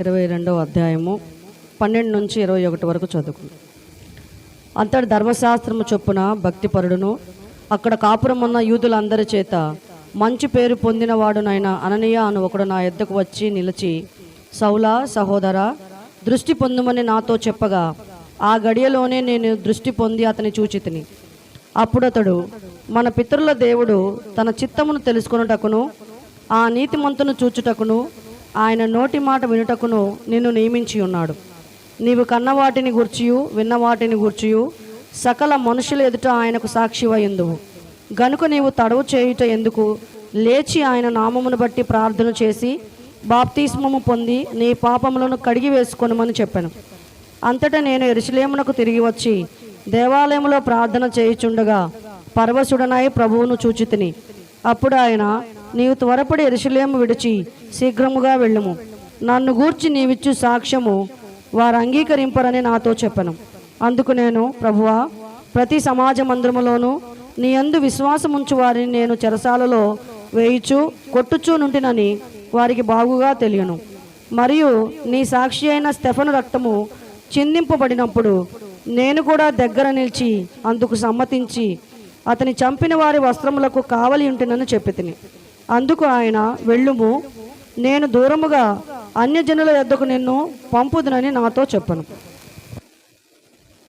22వ అధ్యాయము 12 నుంచి 21 వరకు చదువుకుంది. అంతటి ధర్మశాస్త్రము చొప్పున భక్తిపరుడును అక్కడ కాపురమున్న యూదులందరి చేత మంచి పేరు పొందినవాడునైన అననీయ అను ఒకడు నా యొద్దకు వచ్చి నిలిచి, సౌలా సహోదరా, దృష్టి పొందుమని నాతో చెప్పగా ఆ గడియలోనే నేను దృష్టి పొంది అతని చూచితిని. అప్పుడు అతడు, మన పితరుల దేవుడు తన చిత్తమును తెలుసుకొనుటకును ఆ నీతిమంతును చూచుటకును ఆయన నోటి మాట వినుటకును నిన్ను నియమించి ఉన్నాడు. నీవు కన్నవాటిని గూర్చియు విన్నవాటిని గూర్చియు సకల మనుషుల ఎదుట ఆయనకు సాక్షివయ్యుందువు. గనుక నీవు తడవు చేయుట ఎందుకు? లేచి ఆయన నామమును బట్టి ప్రార్థన చేసి బాప్తిస్మము పొంది నీ పాపములను కడిగి వేసుకొనుమని చెప్పాను. అంతటా నేను యెరూషలేమునకు తిరిగి వచ్చి దేవాలయంలో ప్రార్థన చేయుచుండగా పరవశుడనై ప్రభువును చూచితిని. అప్పుడు ఆయన, నీవు త్వరపడి యెరూషలేము విడిచి శీఘ్రముగా వెళ్ళుము. నన్ను గూర్చి నీవిచ్చు సాక్ష్యము వారు అంగీకరింపరని నాతో చెప్పను. అందుకు నేను, ప్రభువా, ప్రతి సమాజ మందిరములోనూ నీ యందు విశ్వాసముంచు వారిని నేను చెరసాలలో వేయిచు కొట్టుచూ నుంటినని వారికి బాగుగా తెలియను. మరియు నీ సాక్షి అయిన స్టెఫను రక్తము చిందింపబడినప్పుడు నేను కూడా దగ్గర నిలిచి అందుకు సమ్మతించి అతని చంపిన వారి వస్త్రములకు కావలి ఉంటునని చెప్పితిని. అందుకు ఆయన, వెళ్ళుము, నేను దూరముగా అన్యజనుల యొద్దకు నిన్ను పంపుదునని నాతో చెప్పను.